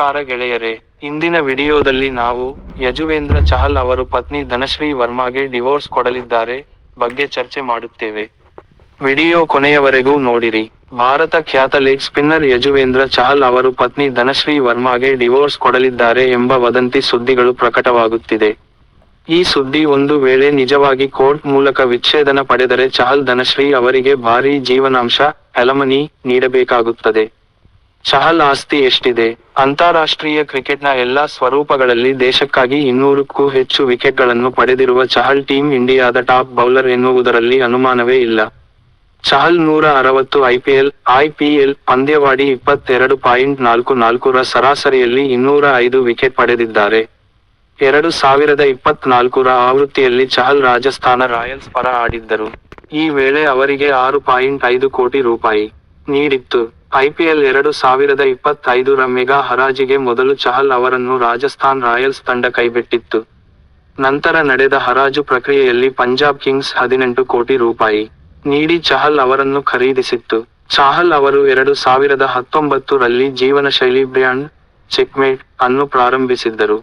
ನಮಸ್ಕಾರ ಗೆಳೆಯರೇ, ಇಂದಿನ ವಿಡಿಯೋದಲ್ಲಿ ನಾವು ಯಜುವೇಂದ್ರ ಚಹಲ್ ಅವರು ಪತ್ನಿ ಧನಶ್ರೀ ವರ್ಮಾಗೆ ಡಿವೋರ್ಸ್ ಕೊಡಲಿದ್ದಾರೆ ಬಗ್ಗೆ ಚರ್ಚೆ ಮಾಡುತ್ತೇವೆ. ವಿಡಿಯೋ ಕೊನೆಯವರೆಗೂ ನೋಡಿರಿ. ಭಾರತ ಖ್ಯಾತ ಲೆಗ್ ಸ್ಪಿನ್ನರ್ ಯಜುವೇಂದ್ರ ಚಹಲ್ ಅವರು ಪತ್ನಿ ಧನಶ್ರೀ ವರ್ಮಾಗೆ ಡಿವೋರ್ಸ್ ಕೊಡಲಿದ್ದಾರೆ ಎಂಬ ವದಂತಿ ಸುದ್ದಿಗಳು ಪ್ರಕಟವಾಗುತ್ತಿದೆ. ಈ ಸುದ್ದಿ ಒಂದು ವೇಳೆ ನಿಜವಾಗಿ ಕೋರ್ಟ್ ಮೂಲಕ ವಿಚ್ಛೇದನ ಪಡೆದರೆ ಚಹಲ್ ಧನಶ್ರೀ ಅವರಿಗೆ ಭಾರೀ ಜೀವನಾಂಶ ಅಲಮನಿ ನೀಡಬೇಕಾಗುತ್ತದೆ. ಚಹಲ್ ಆಸ್ತಿ ಎಷ್ಟಿದೆ? ಅಂತಾರಾಷ್ಟ್ರೀಯ ಕ್ರಿಕೆಟ್ನ ಎಲ್ಲಾ ಸ್ವರೂಪಗಳಲ್ಲಿ ದೇಶಕ್ಕಾಗಿ 200ಕ್ಕೂ ಹೆಚ್ಚು ವಿಕೆಟ್ಗಳನ್ನು ಪಡೆದಿರುವ ಚಹಲ್ ಟೀಂ ಇಂಡಿಯಾದ ಟಾಪ್ ಬೌಲರ್ ಎನ್ನುವುದರಲ್ಲಿ ಅನುಮಾನವೇ ಇಲ್ಲ. ಚಹಲ್ 160 ಐಪಿಎಲ್ ಪಂದ್ಯವಾಡಿ 22.44ರ ಸರಾಸರಿಯಲ್ಲಿ 205 ವಿಕೆಟ್ ಪಡೆದಿದ್ದಾರೆ. 2024ರ ಆವೃತ್ತಿಯಲ್ಲಿ ಚಹಲ್ ರಾಜಸ್ಥಾನ ರಾಯಲ್ಸ್ ಪರ ಆಡಿದ್ದರು. ಈ ವೇಳೆ ಅವರಿಗೆ 6.5 ಕೋಟಿ ರೂಪಾಯಿ ನೀಡಿತ್ತು. ಐಪಿಎಲ್ 2025ರ ಮೆಗಾ ಹರಾಜಿಗೆ ಮೊದಲು ಚಹಲ್ ಅವರನ್ನು ರಾಜಸ್ಥಾನ್ ರಾಯಲ್ಸ್ ತಂಡ ಕೈಬಿಟ್ಟಿತ್ತು. ನಂತರ ನಡೆದ ಹರಾಜು ಪ್ರಕ್ರಿಯೆಯಲ್ಲಿ ಪಂಜಾಬ್ ಕಿಂಗ್ಸ್ 18 ಕೋಟಿ ರೂಪಾಯಿ ನೀಡಿ ಚಹಲ್ ಅವರನ್ನು ಖರೀದಿಸಿತ್ತು. ಚಹಲ್ ಅವರು 2019ರಲ್ಲಿ ಜೀವನಶೈಲಿ ಬ್ರ್ಯಾಂಡ್ ಚೆಕ್ಮೇಟ್ ಅನ್ನು ಪ್ರಾರಂಭಿಸಿದ್ದರು.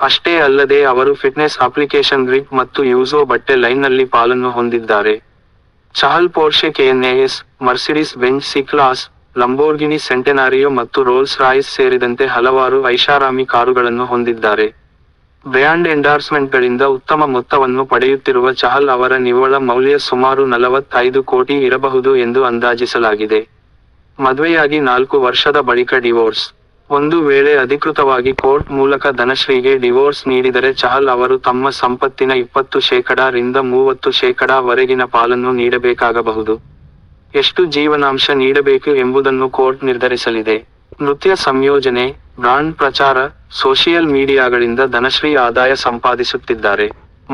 ಅಷ್ಟೇ ಅಲ್ಲದೆ ಅವರು ಫಿಟ್ನೆಸ್ ಅಪ್ಲಿಕೇಶನ್ ಗ್ರಿಪ್ ಮತ್ತು ಯೂಸೋ ಬಟ್ಟೆ ಲೈನ್ನಲ್ಲಿ ಪಾಲನ್ನು ಹೊಂದಿದ್ದಾರೆ. Chahal Porsche Cayenne, Mercedes Benz C class, Lamborghini Centenario ಮತ್ತು ರೋಲ್ಸ್ ರಾಯ್ಸ್ ಸೇರಿದಂತೆ ಹಲವಾರು ಐಷಾರಾಮಿ ಕಾರುಗಳನ್ನು ಹೊಂದಿದ್ದಾರೆ. ಬ್ರ್ಯಾಂಡ್ ಎಂಡಾರ್ಸ್ಮೆಂಟ್ಗಳಿಂದ ಉತ್ತಮ ಮೊತ್ತವನ್ನು ಪಡೆಯುತ್ತಿರುವ ಚಹಲ್ ಅವರ ನಿವ್ವಳ ಮೌಲ್ಯ ಸುಮಾರು 45 ಕೋಟಿ ಇರಬಹುದು ಎಂದು ಅಂದಾಜಿಸಲಾಗಿದೆ. ಮದುವೆಯಾಗಿ 4 ವರ್ಷದ ಬಳಿಕ ಡಿವೋರ್ಸ್. ಒಂದು ವೇಳೆ ಅಧಿಕೃತವಾಗಿ ಕೋರ್ಟ್ ಮೂಲಕ ಧನಶ್ರೀಗೆ ಡಿವೋರ್ಸ್ ನೀಡಿದರೆ ಚಹಲ್ ಅವರು ತಮ್ಮ ಸಂಪತ್ತಿನ 20% ರಿಂದ 30% ವರೆಗಿನ ಪಾಲನ್ನು ನೀಡಬೇಕಾಗಬಹುದು. ಎಷ್ಟು ಜೀವನಾಂಶ ನೀಡಬೇಕು ಎಂಬುದನ್ನು ಕೋರ್ಟ್ ನಿರ್ಧರಿಸಲಿದೆ. ನೃತ್ಯ ಸಂಯೋಜನೆ, ಬ್ರಾಂಡ್ ಪ್ರಚಾರ, ಸೋಷಿಯಲ್ ಮೀಡಿಯಾಗಳಿಂದ ಧನಶ್ರೀ ಆದಾಯ ಸಂಪಾದಿಸುತ್ತಿದ್ದಾರೆ.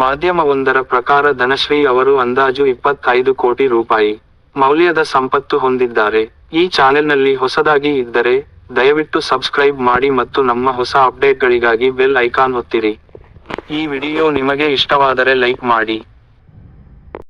ಮಾಧ್ಯಮವೊಂದರ ಪ್ರಕಾರ ಧನಶ್ರೀ ಅವರು ಅಂದಾಜು 25 ಕೋಟಿ ರೂಪಾಯಿ ಮೌಲ್ಯದ ಸಂಪತ್ತು ಹೊಂದಿದ್ದಾರೆ. ಈ ಚಾನೆಲ್ನಲ್ಲಿ ಹೊಸದಾಗಿ ಇದ್ದರೆ ದಯವಿಟ್ಟು ಸಬ್ಸ್ಕ್ರೈಬ್ ಮಾಡಿ ಮತ್ತು ನಮ್ಮ ಹೊಸ ಅಪ್ಡೇಟ್ಗಳಿಗಾಗಿ ಬೆಲ್ ಐಕಾನ್ ಒತ್ತಿರಿ. ಈ ವಿಡಿಯೋ ನಿಮಗೆ ಇಷ್ಟವಾದರೆ ಲೈಕ್ ಮಾಡಿ.